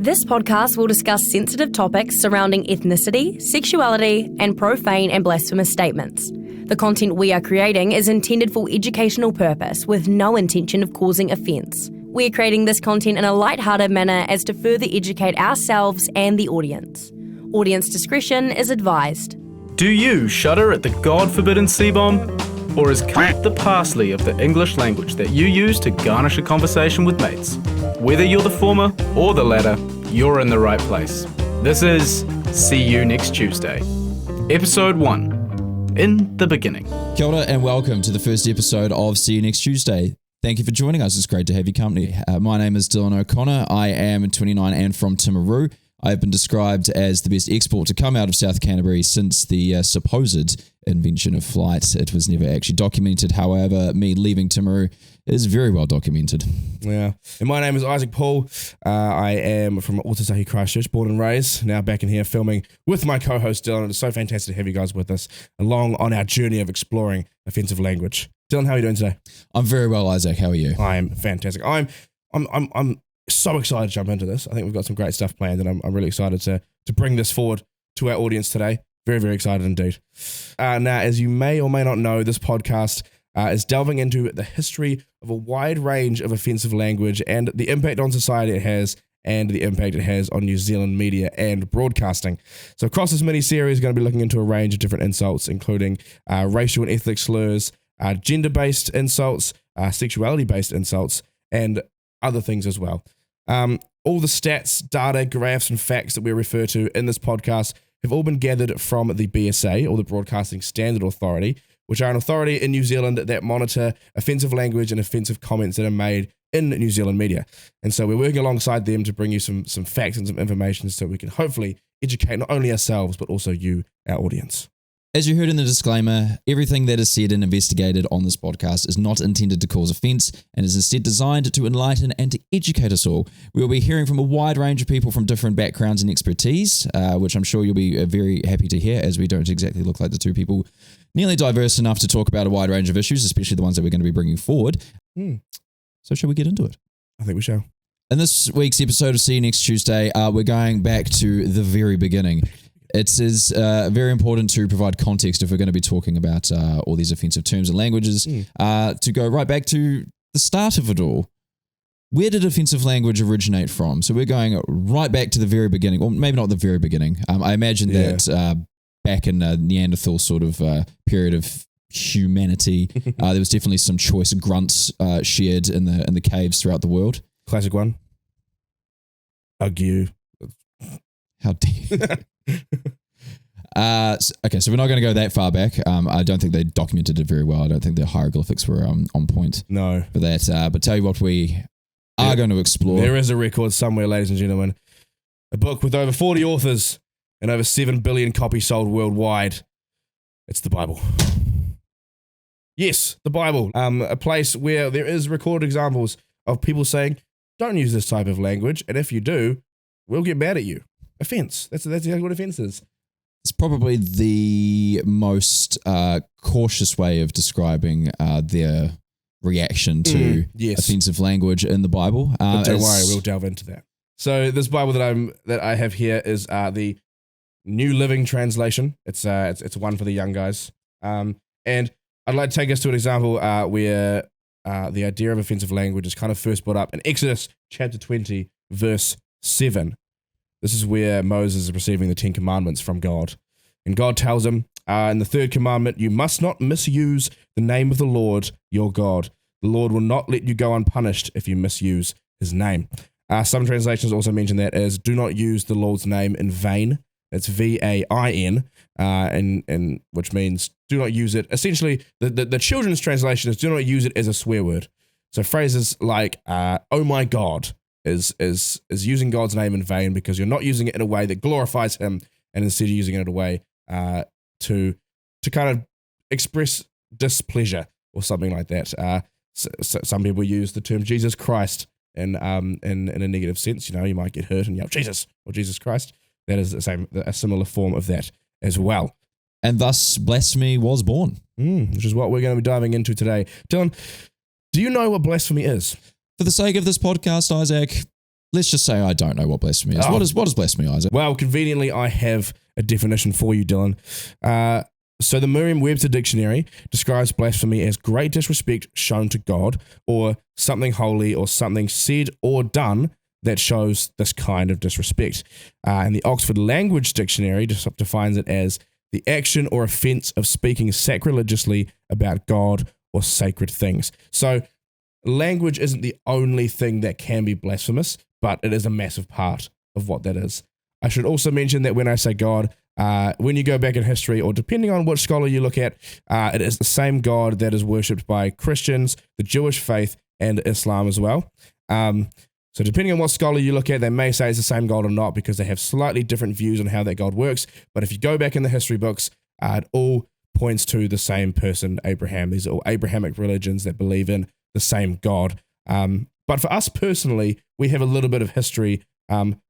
This podcast will discuss sensitive topics surrounding ethnicity, sexuality, and profane and blasphemous statements. The content we are creating is intended for educational purpose with no intention of causing offence. We are creating this content in a light-hearted manner as to further educate ourselves and the audience. Audience discretion is advised. Do you shudder at the God-forbidden C-bomb? Or is cut the parsley of the English language that you use to garnish a conversation with mates? Whether you're the former or the latter, you're in the right place. This is See You Next Tuesday. Episode 1, In the Beginning. Kia ora and welcome to the first episode of See You Next Tuesday. Thank you for joining us. It's great to have your company. My name is Dylan O'Connor. I am 29 and from Timaru. I've been described as the best export to come out of South Canterbury since the supposed invention of flight. It was never actually documented. However, me leaving Timaru is very well documented. Yeah. And my name is Isaac Paul. I am from Ōtautahi Christchurch, born and raised. Now back in here filming with my co-host Dylan. It's so fantastic to have you guys with us along on our journey of exploring offensive language. Dylan, how are you doing today? I'm very well, Isaac. How are you? I am fantastic. I'm so excited to jump into this. I think we've got some great stuff planned, and I'm really excited to bring this forward to our audience today. Very, very excited indeed. Now, as you may or may not know, this podcast is delving into the history of a wide range of offensive language and the impact on society it has and the impact it has on New Zealand media and broadcasting. So across this mini-series, we're going to be looking into a range of different insults, including racial and ethnic slurs, gender-based insults, sexuality-based insults, and other things as well. All the stats, data, graphs, and facts that we refer to in this podcast have all been gathered from the BSA, or the Broadcasting Standard Authority, which are an authority in New Zealand that monitor offensive language and offensive comments that are made in New Zealand media. And so we're working alongside them to bring you some facts and some information so we can hopefully educate not only ourselves, but also you, our audience. As you heard in the disclaimer, everything that is said and investigated on this podcast is not intended to cause offence and is instead designed to enlighten and to educate us all. We will be hearing from a wide range of people from different backgrounds and expertise, which I'm sure you'll be very happy to hear, as we don't exactly look like the two people nearly diverse enough to talk about a wide range of issues, especially the ones that we're going to be bringing forward. So shall we get into it? I think we shall. In this week's episode of See You Next Tuesday, we're going back to the very beginning. It is very important to provide context if we're going to be talking about all these offensive terms and languages, to go right back to the start of it all. Where did offensive language originate from? So we're going right back to the very beginning, or maybe not the very beginning. I imagine that back in the Neanderthal sort of period of humanity, there was definitely some choice grunts shared in the caves throughout the world. Classic one. Ague. How dare okay, so we're not going to go that far back. I don't think they documented it very well. I don't think the hieroglyphics were on point for that. But tell you what we are going to explore. There is a record somewhere, ladies and gentlemen. A book with over 40 authors and over 7 billion copies sold worldwide. It's the Bible. Yes, the Bible. A place where there is recorded examples of people saying, don't use this type of language, and if you do, we'll get mad at you. Offense. That's exactly what offense is. It's probably the most cautious way of describing their reaction to offensive language in the Bible. But don't worry, we'll delve into that. So this Bible that I have here is the New Living Translation. It's one for the young guys. And I'd like to take us to an example where the idea of offensive language is kind of first brought up in Exodus chapter 20, verse 7. This is where Moses is receiving the 10 commandments from God. And God tells him in the third commandment, you must not misuse the name of the Lord your God. The Lord will not let you go unpunished if you misuse his name. Some translations also mention that as do not use the Lord's name in vain. It's V-A-I-N, and which means do not use it. Essentially, the children's translation is do not use it as a swear word. So phrases like, oh my God, is using God's name in vain because you're not using it in a way that glorifies him, and instead you're using it in a way to kind of express displeasure or something like that. So some people use the term Jesus Christ in a negative sense. You know, you might get hurt and yell Jesus or Jesus Christ. That is a similar form of that as well. And thus blasphemy was born. Which is what we're going to be diving into today. Dylan, do you know what blasphemy is? For the sake of this podcast, Isaac, let's just say I don't know what blasphemy is. Oh. What is blasphemy, Isaac? Well, conveniently, I have a definition for you, Dylan. So the Merriam-Webster dictionary describes blasphemy as great disrespect shown to God, or something holy, or something said or done that shows this kind of disrespect. And the Oxford Language Dictionary defines it as the action or offense of speaking sacrilegiously about God or sacred things. So language isn't the only thing that can be blasphemous, but it is a massive part of what that is. I should also mention that when I say God, when you go back in history, or depending on which scholar you look at, it is the same God that is worshipped by Christians, the Jewish faith, and Islam as well. So depending on what scholar you look at, they may say it's the same God or not, because they have slightly different views on how that God works. But if you go back in the history books, it all points to the same person, Abraham. These are all Abrahamic religions that believe in the same God. But for us personally, we have a little bit of history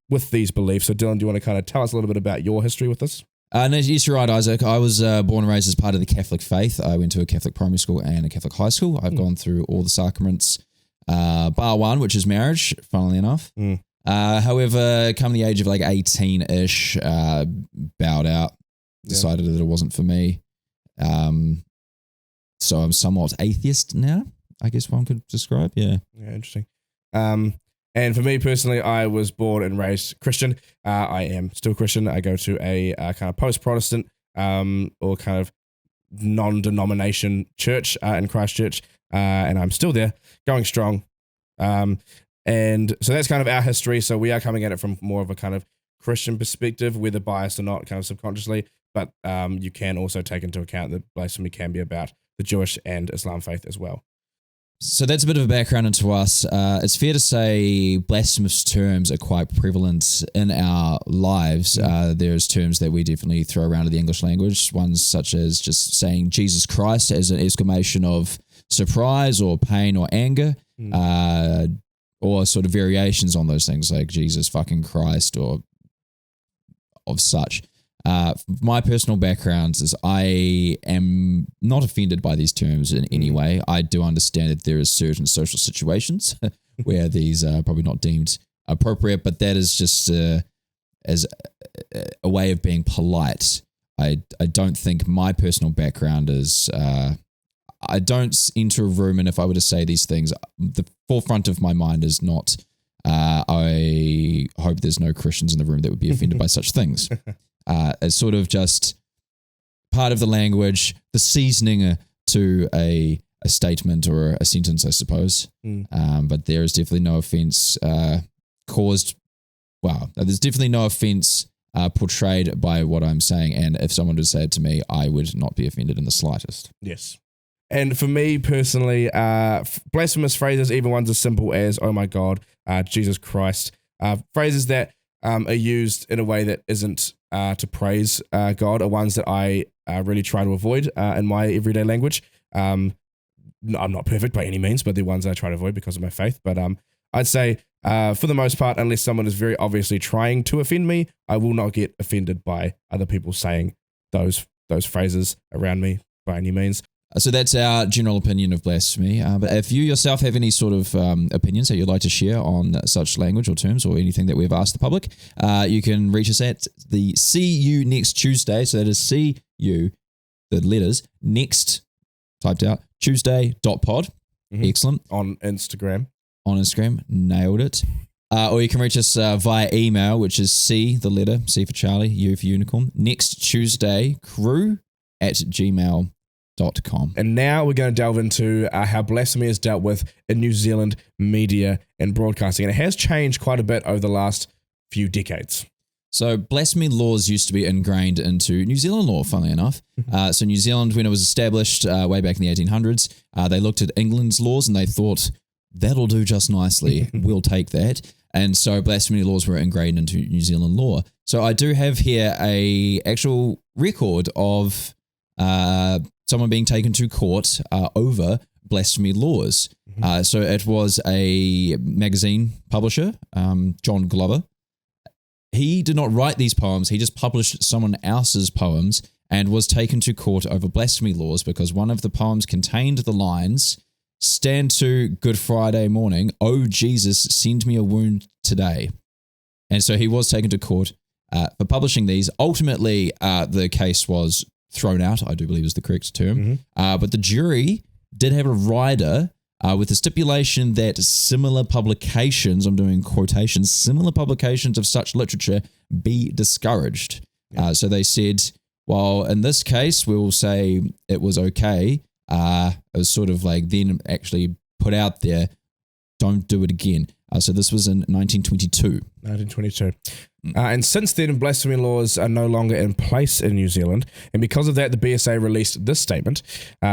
with these beliefs. So Dylan, do you want to kind of tell us a little bit about your history with this? No, yes, you're right, Isaac. I was born and raised as part of the Catholic faith. I went to a Catholic primary school and a Catholic high school. I've gone through all the sacraments, bar one, which is marriage, funnily enough. However, come the age of like 18-ish, bowed out, decided that it wasn't for me. So I'm somewhat atheist now, I guess one could describe. Yeah, interesting. And for me personally, I was born and raised Christian. I am still Christian. I go to a kind of post-Protestant or kind of non-denomination church in Christchurch, and I'm still there, going strong. And so that's kind of our history. So we are coming at it from more of a kind of Christian perspective, whether biased or not, kind of subconsciously. But you can also take into account that blasphemy can be about the Jewish and Islam faith as well. So that's a bit of a background into us. It's fair to say blasphemous terms are quite prevalent in our lives. There's terms that we definitely throw around in the English language, ones such as just saying Jesus Christ as an exclamation of surprise or pain or anger, or sort of variations on those things like Jesus fucking Christ or of such. My personal background is I am not offended by these terms in any way. I do understand that there is certain social situations where these are probably not deemed appropriate, but that is just as a way of being polite. I don't think my personal background is... I don't enter a room, and if I were to say these things, the forefront of my mind is not, I hope there's no Christians in the room that would be offended by such things. It's sort of just part of the language, the seasoning to a statement or a sentence, I suppose. But there is definitely no offense caused. Well, there's definitely no offense portrayed by what I'm saying. And if someone would say it to me, I would not be offended in the slightest. Yes. And for me personally, blasphemous phrases, even ones as simple as, oh my God, Jesus Christ, phrases that are used in a way that isn't to praise God, are ones that I really try to avoid in my everyday language. I'm not perfect by any means, but they're ones I try to avoid because of my faith. But I'd say for the most part, unless someone is very obviously trying to offend me, I will not get offended by other people saying those phrases around me by any means. So that's our general opinion of blasphemy. But if you yourself have any sort of opinions that you'd like to share on such language or terms or anything that we've asked the public, you can reach us at the See You Next Tuesday. So that is See You, the letters, next, typed out, Tuesday.pod. Excellent. On Instagram. On Instagram. Nailed it. Or you can reach us via email, which is C, the letter, C for Charlie, U for unicorn, next Tuesday crew at gmail.com. And now we're going to delve into how blasphemy is dealt with in New Zealand media and broadcasting. And it has changed quite a bit over the last few decades. So blasphemy laws used to be ingrained into New Zealand law, funnily enough. So New Zealand, when it was established way back in the 1800s, they looked at England's laws and they thought, that'll do just nicely. We'll take that. And so blasphemy laws were ingrained into New Zealand law. So I do have here a actual record of someone being taken to court over blasphemy laws. So it was a magazine publisher, John Glover. He did not write these poems. He just published someone else's poems and was taken to court over blasphemy laws because one of the poems contained the lines, stand to Good Friday morning. Oh, Jesus, send me a wound today. And so he was taken to court for publishing these. Ultimately, the case was thrown out, I do believe is the correct term. But the jury did have a rider with the stipulation that similar publications, I'm doing quotations, similar publications of such literature be discouraged. So they said, well, in this case, we'll say it was okay. It was sort of like then actually put out there, don't do it again. So this was in 1922. 1922. And since then, blasphemy laws are no longer in place in New Zealand. And because of that, the BSA released this statement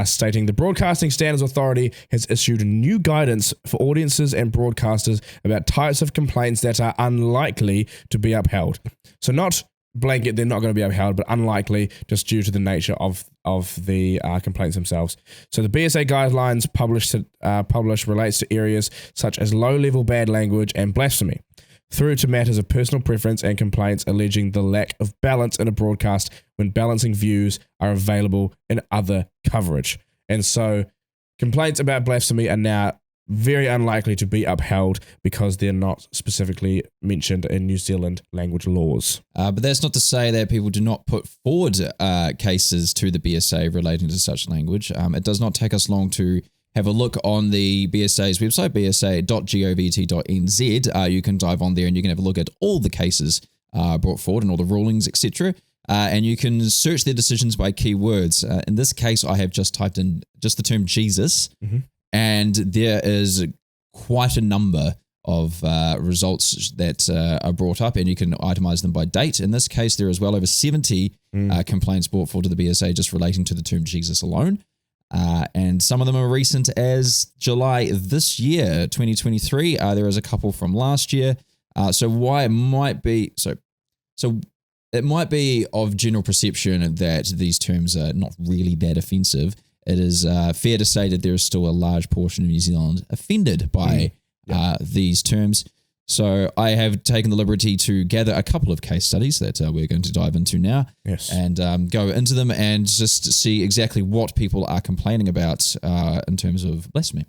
stating the Broadcasting Standards Authority has issued new guidance for audiences and broadcasters about types of complaints that are unlikely to be upheld. So not blanket, they're not going to be upheld, but unlikely just due to the nature of the complaints themselves. So the BSA guidelines published relates to areas such as low-level bad language and blasphemy, through to matters of personal preference and complaints alleging the lack of balance in a broadcast when balancing views are available in other coverage. And so complaints about blasphemy are now very unlikely to be upheld because they're not specifically mentioned in New Zealand language laws. But that's not to say that people do not put forward cases to the BSA relating to such language. It does not take us long to have a look on the BSA's website, bsa.govt.nz. You can dive on there and you can have a look at all the cases brought forward and all the rulings, etc. And you can search their decisions by keywords. In this case, I have just typed in just the term Jesus, and there is quite a number of results that are brought up, and you can itemize them by date. In this case, there is well over 70 complaints brought forward to the BSA just relating to the term Jesus alone. And some of them are recent as July this year, 2023. There is a couple from last year. So why it might be so it might be of general perception that these terms are not really that offensive. It is fair to say that there is still a large portion of New Zealand offended by these terms. So I have taken the liberty to gather a couple of case studies that we're going to dive into now, and go into them and just see exactly what people are complaining about in terms of blasphemy.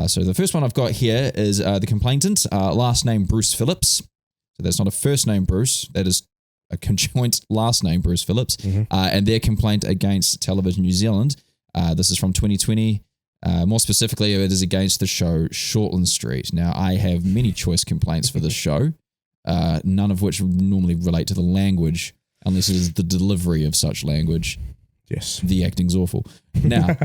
So the first one I've got here is the complainant, last name Bruce Phillips. So that's not a first name Bruce, that is a conjoint last name Bruce Phillips, and their complaint against Television New Zealand. This is from 2020. More specifically, it is against the show Shortland Street. Now, I have many choice complaints for this show, none of which normally relate to the language, unless it is the delivery of such language. Yes. The acting's awful. Now,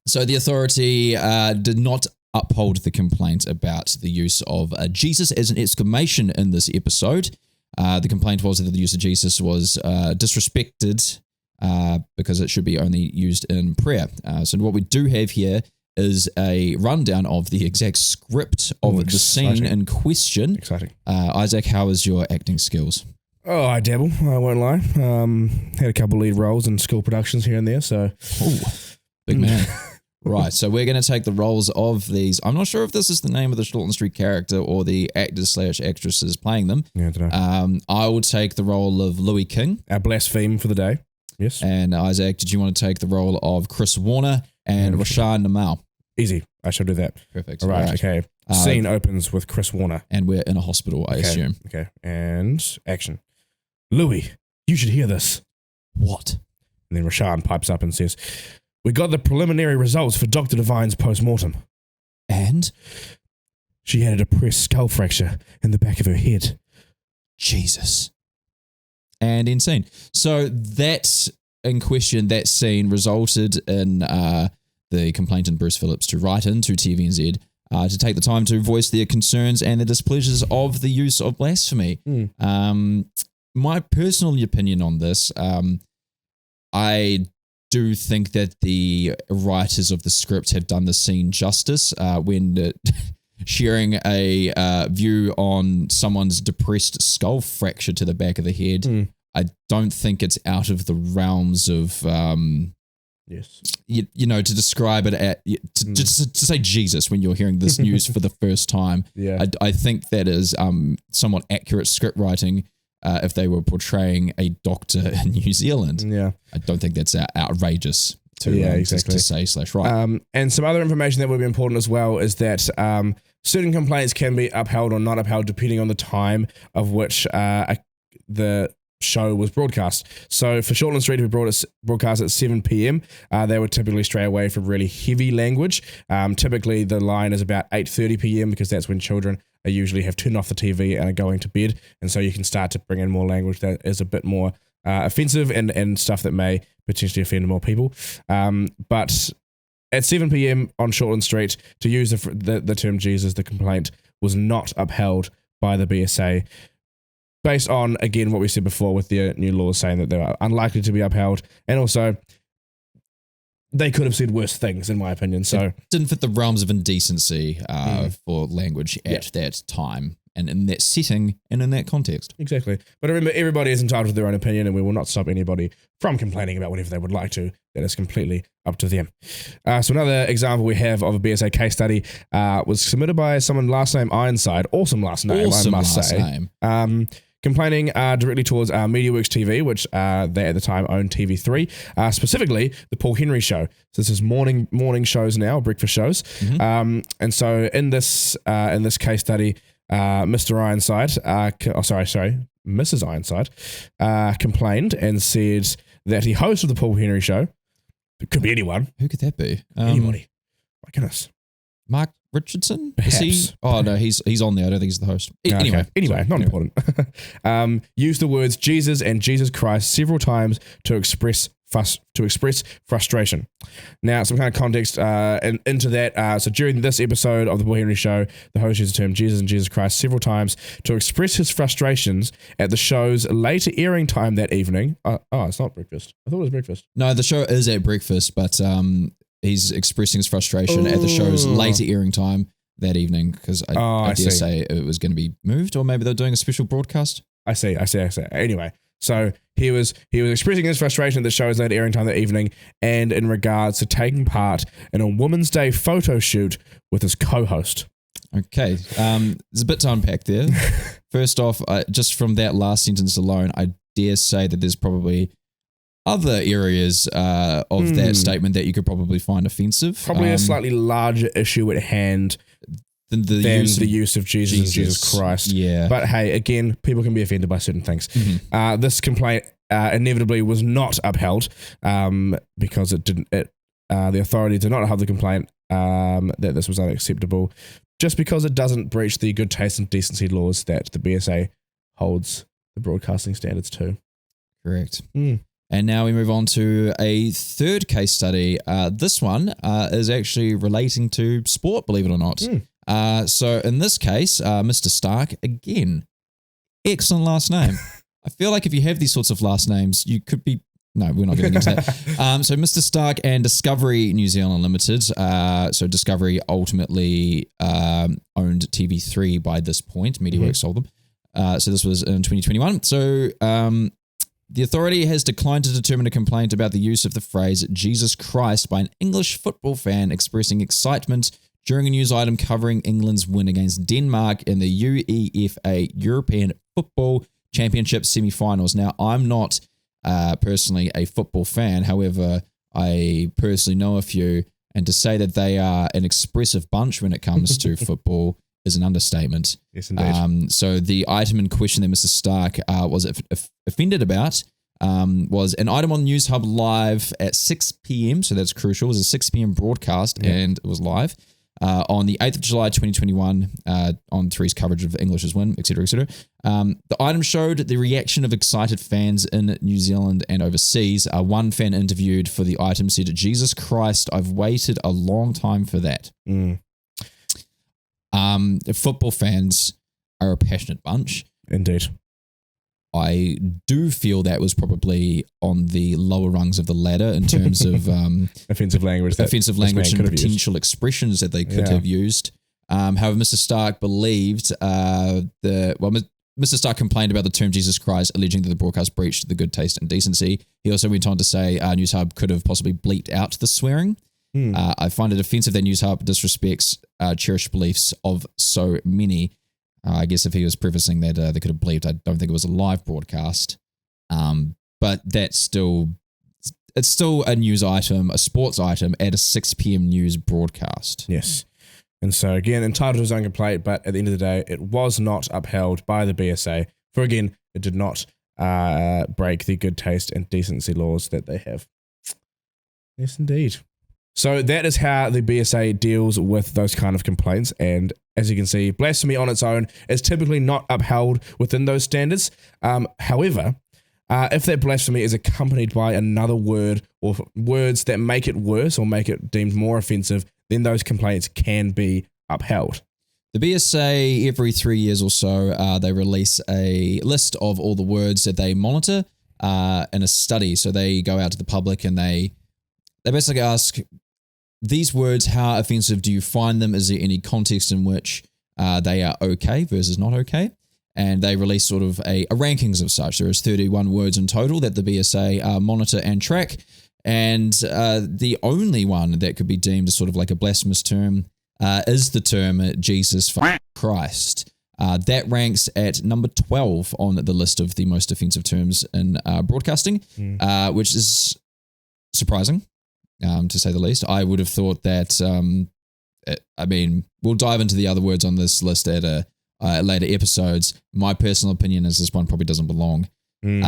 so the authority did not uphold the complaint about the use of Jesus as an exclamation in this episode. The complaint was that the use of Jesus was disrespected, because it should be only used in prayer. So what we do have here is a rundown of the exact script of the scene in question. Exciting. Isaac, how is your acting skills? Oh, I dabble, I won't lie. Had a couple lead roles in school productions here and there, so... Ooh, big man. Right, so we're going to take the roles of these. I'm not sure if this is the name of the Shortland Street character or the actors/actresses playing them. Yeah, I don't know. I will take the role of Louis King. Our blaspheme for the day. Yes. And Isaac, did you want to take the role of Chris Warner and Rashaan Namal? Easy. I shall do that. Perfect. All right. Okay. Scene opens with Chris Warner. And we're in a hospital, I assume. Okay. And action. Louis, you should hear this. What? And then Rashaan pipes up and says, we got the preliminary results for Dr. Devine's post-mortem. And? She had a depressed skull fracture in the back of her head. Jesus. And insane. So that in question, that scene resulted in the complainant Bruce Phillips to write into TVNZ to take the time to voice their concerns and the displeasures of the use of blasphemy. My personal opinion on this, I do think that the writers of the script have done the scene justice when sharing a view on someone's depressed skull fracture to the back of the head. I don't think it's out of the realms of, you know, to describe it to say Jesus when you're hearing this news for the first time. I think that is somewhat accurate script writing if they were portraying a doctor in New Zealand. I don't think that's outrageous. to say /right. And some other information that would be important as well is that certain complaints can be upheld or not upheld depending on the time of which the show was broadcast. So for Shortland Street to be broadcast at 7 p.m, they would typically stray away from really heavy language. Typically the line is about 8:30 p.m. because that's when children usually have turned off the TV and are going to bed, and so you can start to bring in more language that is a bit more offensive and stuff that may potentially offend more people. But at 7 p.m. on Shortland Street, to use the term Jesus, the complaint was not upheld by the BSA, based on, again, what we said before with the new laws saying that they were unlikely to be upheld, and also they could have said worse things, in my opinion. So it didn't fit the realms of indecency for language at that time, and in that setting, and in that context. Exactly. But remember, everybody is entitled to their own opinion, and we will not stop anybody from complaining about whatever they would like to. That is completely up to them. So another example we have of a BSA case study was submitted by someone last name Ironside. Awesome last name, I must say. Complaining directly towards MediaWorks TV, which they at the time owned TV3, specifically the Paul Henry Show. So this is morning shows now, breakfast shows. And so in this case study, Mr. Ironside, Mrs. Ironside, complained and said that he hosted the Paul Henry Show. It could be anyone. Who could that be? Anybody. My goodness. Mark Richardson? Perhaps. Is he? Oh, no, he's on there. I don't think he's the host. Anyway, not important. Used the words Jesus and Jesus Christ several times to express frustration. Now, some kind of context into that. So during this episode of the Paul Henry Show, the host used the term Jesus and Jesus Christ several times to express his frustrations at the show's later airing time that evening. It's not breakfast. I thought it was breakfast. No, the show is at breakfast, but he's expressing his frustration at the show's later airing time that evening because I dare say it was going to be moved, or maybe they're doing a special broadcast. I see. Anyway, so he was expressing his frustration at the show's later airing time that evening, and in regards to taking part in a Women's Day photo shoot with his co-host. Okay, there's a bit to unpack there. First off, just from that last sentence alone, I dare say that there's probably other areas of that statement that you could probably find offensive. Probably a slightly larger issue at hand than the use of Jesus and Jesus Christ. Yeah. But hey, again, people can be offended by certain things. This complaint inevitably was not upheld because the authority did not uphold the complaint that this was unacceptable, just because it doesn't breach the good taste and decency laws that the BSA holds the broadcasting standards to. Correct. And now we move on to a third case study. This one is actually relating to sport, believe it or not. So in this case, Mr. Stark, again, excellent last name. I feel like if you have these sorts of last names, you could be... No, we're not getting into that. So Mr. Stark and Discovery New Zealand Limited. So Discovery ultimately owned TV3 by this point. MediaWorks sold them. So this was in 2021. So... the authority has declined to determine a complaint about the use of the phrase Jesus Christ by an English football fan expressing excitement during a news item covering England's win against Denmark in the UEFA European Football Championship semi-finals. Now, I'm not personally a football fan. However, I personally know a few, and to say that they are an expressive bunch when it comes to football is an understatement. Yes, indeed. So the item in question that Mr. Stark was offended about was an item on News Hub Live at 6 p.m. So that's crucial. It was a 6 p.m. broadcast and it was live on the 8th of July 2021 on 3's coverage of English's win, etc., etc. The item showed the reaction of excited fans in New Zealand and overseas. One fan interviewed for the item said, "Jesus Christ, I've waited a long time for that." Football fans are a passionate bunch. Indeed. I do feel that was probably on the lower rungs of the ladder in terms of offensive language and potential expressions that they could have used. However, Mr. Stark believed Mr. Stark complained about the term Jesus Christ, alleging that the broadcast breached the good taste and decency. He also went on to say News Hub could have possibly bleeped out the swearing. I find it offensive that News Hub disrespects cherished beliefs of so many. I guess if he was prefacing that they could have bleeped, I don't think it was a live broadcast. But that's still it's still a news item, a sports item at a 6 p.m. news broadcast. Yes. And so, again, entitled to his own complaint, but at the end of the day, it was not upheld by the BSA. For, again, it did not break the good taste and decency laws that they have. Yes, indeed. So that is how the BSA deals with those kind of complaints. And as you can see, blasphemy on its own is typically not upheld within those standards. However, if that blasphemy is accompanied by another word or words that make it worse or make it deemed more offensive, then those complaints can be upheld. The BSA, every 3 years or so, they release a list of all the words that they monitor in a study. So they go out to the public and they basically ask, these words, how offensive do you find them? Is there any context in which they are okay versus not okay? And they release sort of a rankings of such. There is 31 words in total that the BSA monitor and track. And the only one that could be deemed as sort of like a blasphemous term is the term Jesus Christ. That ranks at number 12 on the list of the most offensive terms in broadcasting, which is surprising, to say the least. I would have thought that, we'll dive into the other words on this list at later episodes. My personal opinion is this one probably doesn't belong in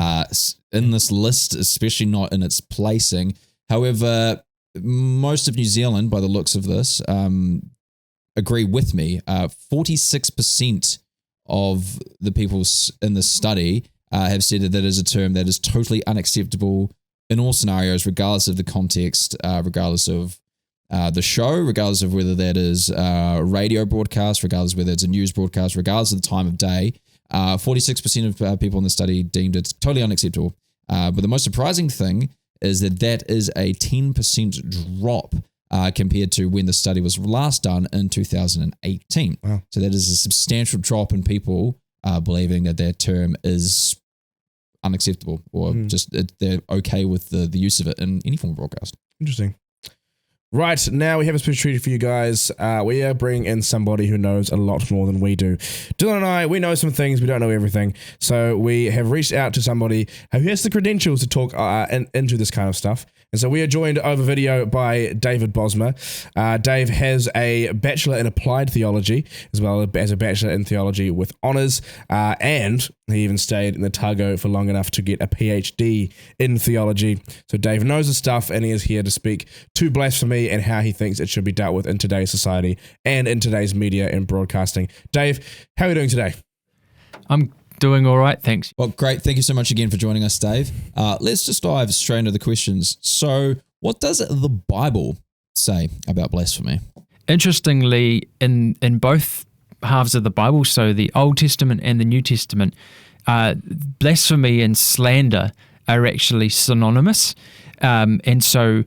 this list, especially not in its placing. However, most of New Zealand, by the looks of this, agree with me. 46% of the people in this study have said that is a term that is totally unacceptable in all scenarios, regardless of the context, regardless of the show, regardless of whether that is a radio broadcast, regardless of whether it's a news broadcast, regardless of the time of day. 46% of people in the study deemed it totally unacceptable. But the most surprising thing is that is a 10% drop compared to when the study was last done in 2018. Wow. So that is a substantial drop in people believing that term is unacceptable or just they're okay with the use of it in any form of broadcast. Interesting. Right, now we have a special treat for you guys. We are bringing in somebody who knows a lot more than we do. Dylan and I, we know some things, we don't know everything. So we have reached out to somebody who has the credentials to talk into this kind of stuff. And so we are joined over video by David Bosma. Dave has a Bachelor in Applied Theology, as well as a Bachelor in Theology with honours, and he even stayed in the Targo for long enough to get a PhD in theology. So Dave knows his stuff, and he is here to speak to blasphemy and how he thinks it should be dealt with in today's society and in today's media and broadcasting. Dave, how are you doing today? I'm doing all right, thanks. Well, great. Thank you so much again for joining us, Dave. Let's just dive straight into the questions. So, what does the Bible say about blasphemy? Interestingly, in both halves of the Bible, so the Old Testament and the New Testament, blasphemy and slander are actually synonymous. And so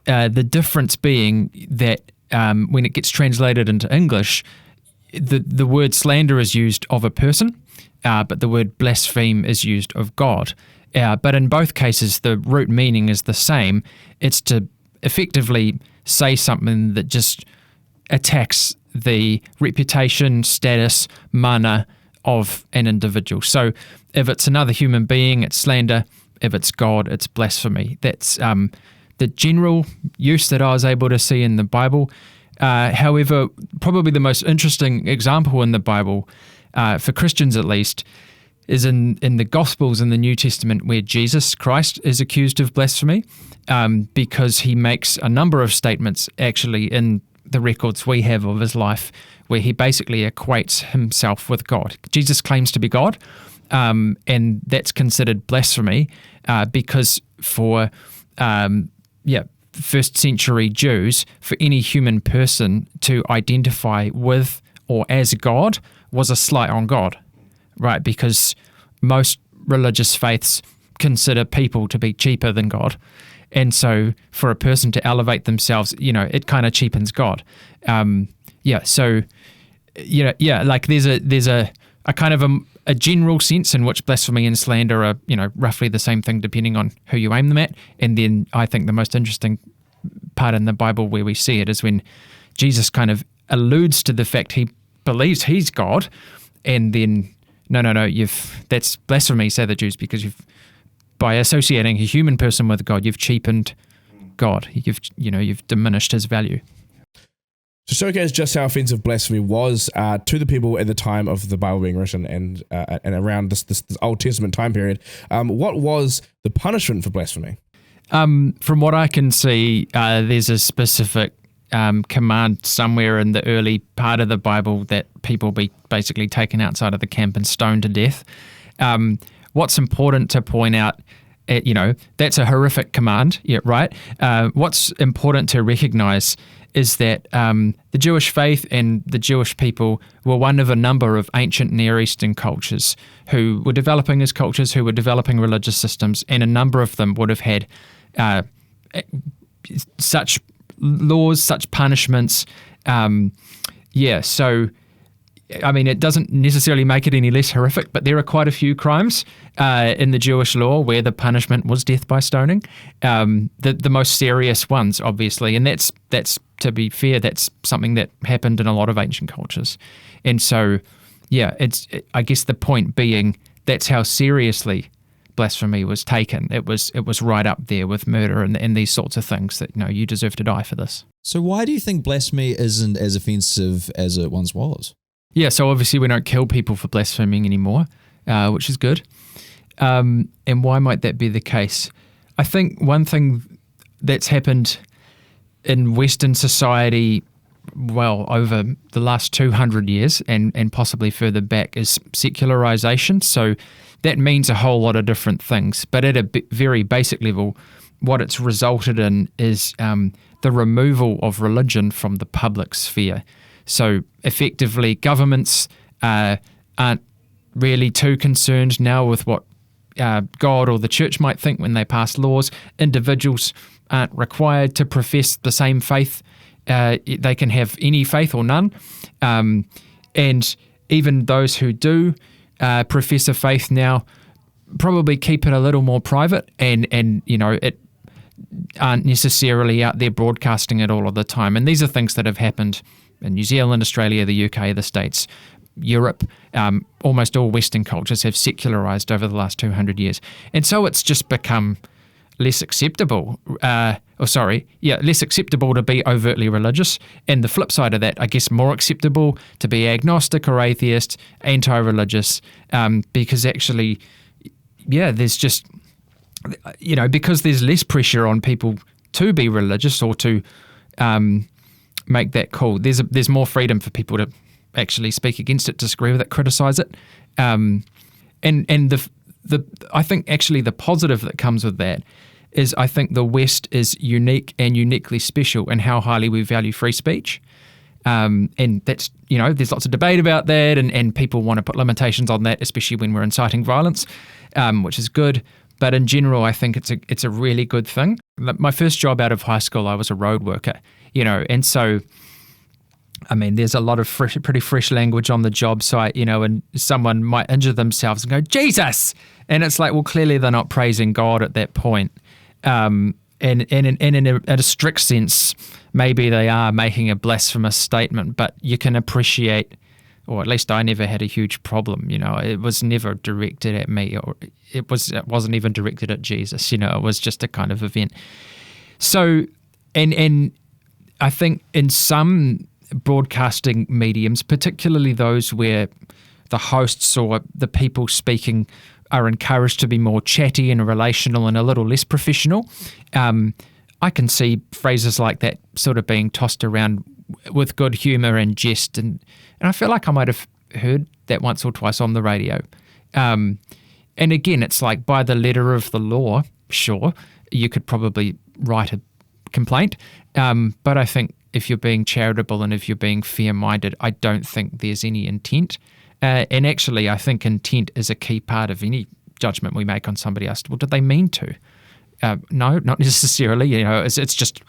the difference being that when it gets translated into English, the word slander is used of a person, but the word blaspheme is used of God. But in both cases, the root meaning is the same. It's to effectively say something that just attacks the reputation, status, mana of an individual. So if it's another human being, it's slander. If it's God, it's blasphemy. That's the general use that I was able to see in the Bible. However, probably the most interesting example in the Bible, for Christians at least, is in the Gospels in the New Testament, where Jesus Christ is accused of blasphemy because he makes a number of statements actually in the records we have of his life where he basically equates himself with God. Jesus claims to be God, and that's considered blasphemy because for first century Jews, for any human person to identify with or as God was a slight on God, right? Because most religious faiths consider people to be cheaper than God. And so for a person to elevate themselves, it kind of cheapens God. Like there's a kind of a general sense in which blasphemy and slander are, roughly the same thing depending on who you aim them at. And then I think the most interesting part in the Bible where we see it is when Jesus kind of alludes to the fact he believes he's God, and then no, that's blasphemy, say the Jews, because you've by associating a human person with God, you've cheapened God. You've diminished his value. To showcase just how offensive blasphemy was to the people at the time of the Bible being written and around this Old Testament time period, what was the punishment for blasphemy? From what I can see, there's a specific command somewhere in the early part of the Bible that people be basically taken outside of the camp and stoned to death. What's important to point out, that's a horrific command, yeah, right? What's important to recognize is that the Jewish faith and the Jewish people were one of a number of ancient Near Eastern cultures who were developing as cultures, who were developing religious systems, and a number of them would have had such laws, such punishments. So, I mean, it doesn't necessarily make it any less horrific, but there are quite a few crimes in the Jewish law where the punishment was death by stoning. The most serious ones, obviously, and that's to be fair, that's something that happened in a lot of ancient cultures. And so, I guess the point being that's how seriously blasphemy was taken. It was right up there with murder and these sorts of things that, you deserve to die for this. So why do you think blasphemy isn't as offensive as it once was? Yeah, so obviously we don't kill people for blaspheming anymore, which is good. And why might that be the case? I think one thing that's happened in Western society, well, over the last 200 years and possibly further back is secularization. So that means a whole lot of different things. But at a very basic level, what it's resulted in is the removal of religion from the public sphere. So effectively, governments aren't really too concerned now with what God or the church might think when they pass laws. Individuals aren't required to profess the same faith. They can have any faith or none. And even those who do profess a faith now probably keep it a little more private and it aren't necessarily out there broadcasting it all of the time. And these are things that have happened in New Zealand, Australia, the UK, the States, Europe. Almost all Western cultures have secularized over the last 200 years. And so it's just become less acceptable, less acceptable to be overtly religious. And the flip side of that, I guess more acceptable to be agnostic or atheist, anti-religious, because actually, there's just, because there's less pressure on people to be religious or to make that call. There's more freedom for people to actually speak against it, disagree with it, criticize it. And I think actually the positive that comes with that is I think the West is unique and uniquely special in how highly we value free speech. And that's, there's lots of debate about that and people want to put limitations on that, especially when we're inciting violence, which is good. But in general, I think it's a really good thing. My first job out of high school, I was a road worker, and so, I mean, there's a lot of pretty fresh language on the job site, and someone might injure themselves and go, Jesus! And it's like, well, clearly they're not praising God at that point. And in a strict sense, maybe they are making a blasphemous statement, but you can appreciate, or at least I never had a huge problem, it was never directed at me, or it wasn't even directed at Jesus, it was just a kind of event. So, and I think in some broadcasting mediums, particularly those where the hosts or the people speaking are encouraged to be more chatty and relational and a little less professional, I can see phrases like that sort of being tossed around with good humour and jest, and I feel like I might have heard that once or twice on the radio. And again, it's like by the letter of the law, sure, you could probably write a complaint, but I think if you're being charitable and if you're being fair-minded, I don't think there's any intent. And actually, I think intent is a key part of any judgment we make on somebody else. Well, did they mean to? No, not necessarily. It's just,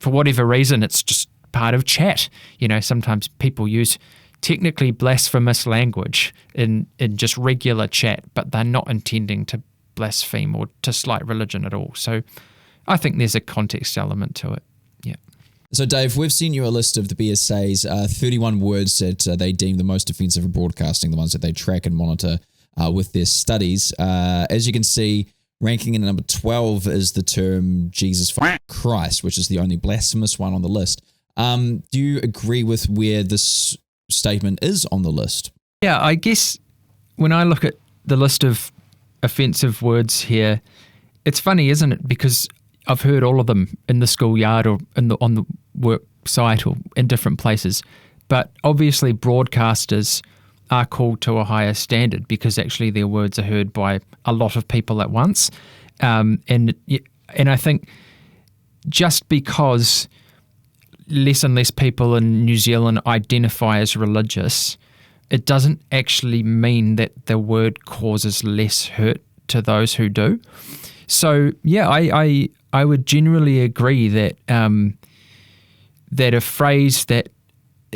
for whatever reason, it's just part of chat. Sometimes people use technically blasphemous language in just regular chat, but they're not intending to blaspheme or to slight religion at all. So I think there's a context element to it. Yeah. So, Dave, we've seen you a list of the BSA's 31 words that they deem the most offensive in broadcasting, the ones that they track and monitor with their studies. As you can see, Ranking in number 12 is the term Jesus Christ, which is the only blasphemous one on the list. Do you agree with where this statement is on the list? Yeah, I guess when I look at the list of offensive words here, it's funny, isn't it? Because I've heard all of them in the schoolyard or on the work site or in different places. But obviously broadcasters are called to a higher standard because actually their words are heard by a lot of people at once. And I think just because less and less people in New Zealand identify as religious, it doesn't actually mean that the word causes less hurt to those who do. So yeah, I would generally agree that that a phrase that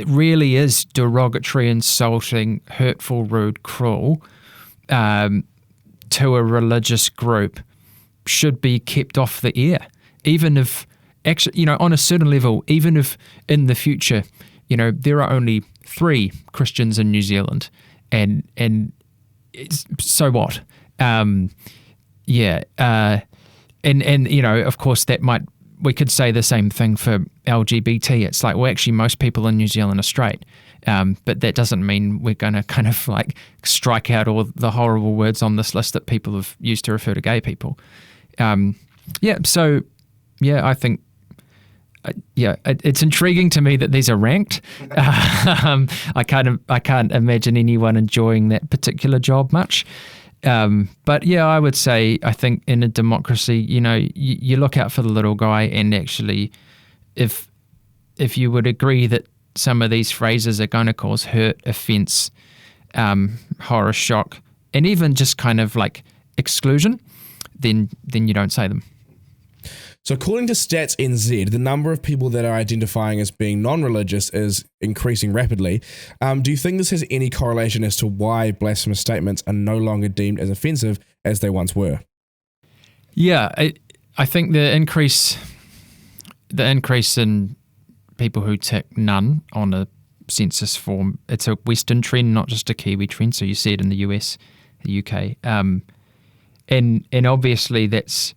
really is derogatory, insulting, hurtful, rude, cruel to a religious group should be kept off the air, even if actually, on a certain level, even if in the future, there are only 3 Christians in New Zealand, and so what? And of course we could say the same thing for LGBT. It's like, well, actually most people in New Zealand are straight, but that doesn't mean we're going to kind of like strike out all the horrible words on this list that people have used to refer to gay people. I think it's intriguing to me that these are ranked. I can't imagine anyone enjoying that particular job much. But yeah, I would say, I think in a democracy, you look out for the little guy, and actually if you would agree that some of these phrases are going to cause hurt, offense, horror, shock, and even just kind of like exclusion, then you don't say them. So according to Stats NZ, the number of people that are identifying as being non-religious is increasing rapidly. Do you think this has any correlation as to why blasphemous statements are no longer deemed as offensive as they once were? Yeah, I think the increase in people who tick none on a census form, it's a Western trend, not just a Kiwi trend. So you see it in the US, the UK, and obviously that's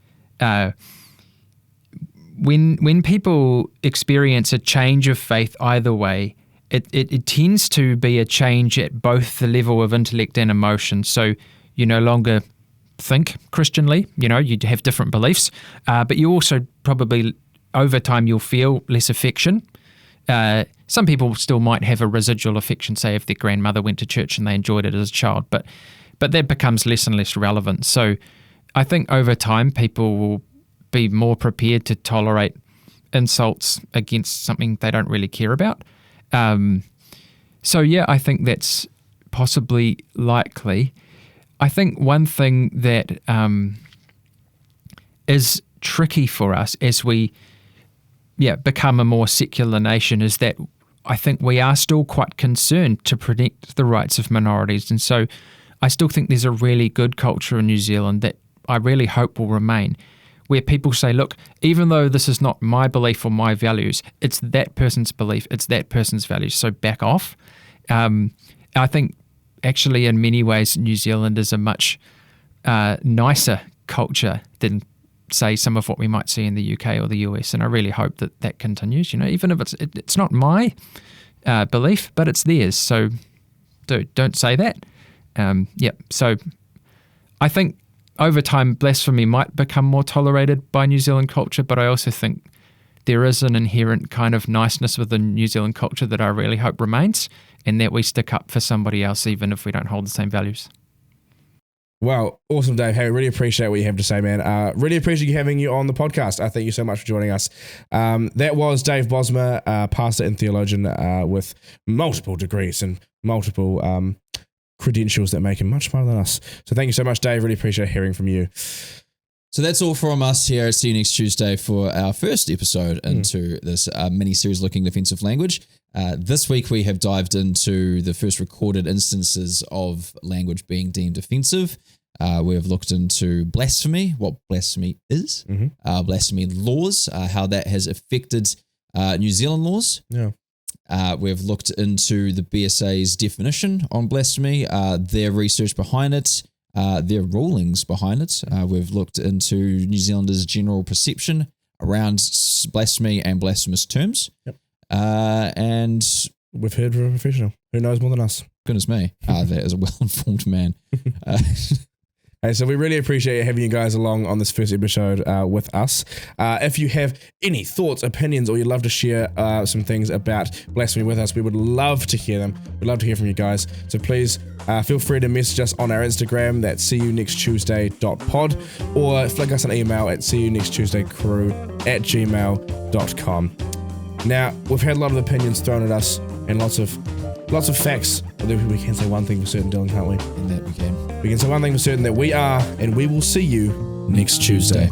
when people experience a change of faith either way, it tends to be a change at both the level of intellect and emotion. So you no longer think Christianly, you have different beliefs, but you also probably over time you'll feel less affection. Some people still might have a residual affection, say if their grandmother went to church and they enjoyed it as a child, but that becomes less and less relevant. So I think over time people will be more prepared to tolerate insults against something they don't really care about. So yeah, I think that's possibly likely. I think one thing that is tricky for us as we become a more secular nation is that I think we are still quite concerned to protect the rights of minorities. And so I still think there's a really good culture in New Zealand that I really hope will remain, where people say, look, even though this is not my belief or my values, it's that person's belief, it's that person's values, so back off. I think actually in many ways New Zealand is a much nicer culture than, say, some of what we might see in the UK or the US, and I really hope that continues, even if it's not my belief, but it's theirs, so don't say that. So I think over time, blasphemy might become more tolerated by New Zealand culture, but I also think there is an inherent kind of niceness within New Zealand culture that I really hope remains, and that we stick up for somebody else even if we don't hold the same values. Wow, awesome, Dave. Hey, really appreciate what you have to say, man. Really appreciate having you on the podcast. Thank you so much for joining us. That was Dave Bosma, pastor and theologian with multiple degrees and multiple credentials that make him much smarter than us. So thank you so much, Dave. Really appreciate hearing from you. So that's all from us here at See You Next Tuesday for our first episode into this mini-series looking at offensive language. This week we have dived into the first recorded instances of language being deemed offensive. We've looked into blasphemy, what blasphemy is, blasphemy laws, how that has affected New Zealand laws. Yeah. We've looked into the BSA's definition on blasphemy, their research behind it, their rulings behind it. We've looked into New Zealanders' general perception around blasphemy and blasphemous terms. Yep. And we've heard from a professional who knows more than us. Goodness me, that is a well-informed man. Hey, so we really appreciate having you guys along on this first episode with us. If you have any thoughts, opinions, or you'd love to share some things about blasphemy with us, we would love to hear them. We'd love to hear from you guys. So please feel free to message us on our Instagram, that's seeyounexttuesday.pod, or flick us an email at seeyounexttuesdaycrew@gmail.com. Now, we've had a lot of opinions thrown at us and lots of facts, but then we can say one thing for certain, Dylan, can't we? And that we can. We can say one thing for certain, that we are, and we will see you next Tuesday.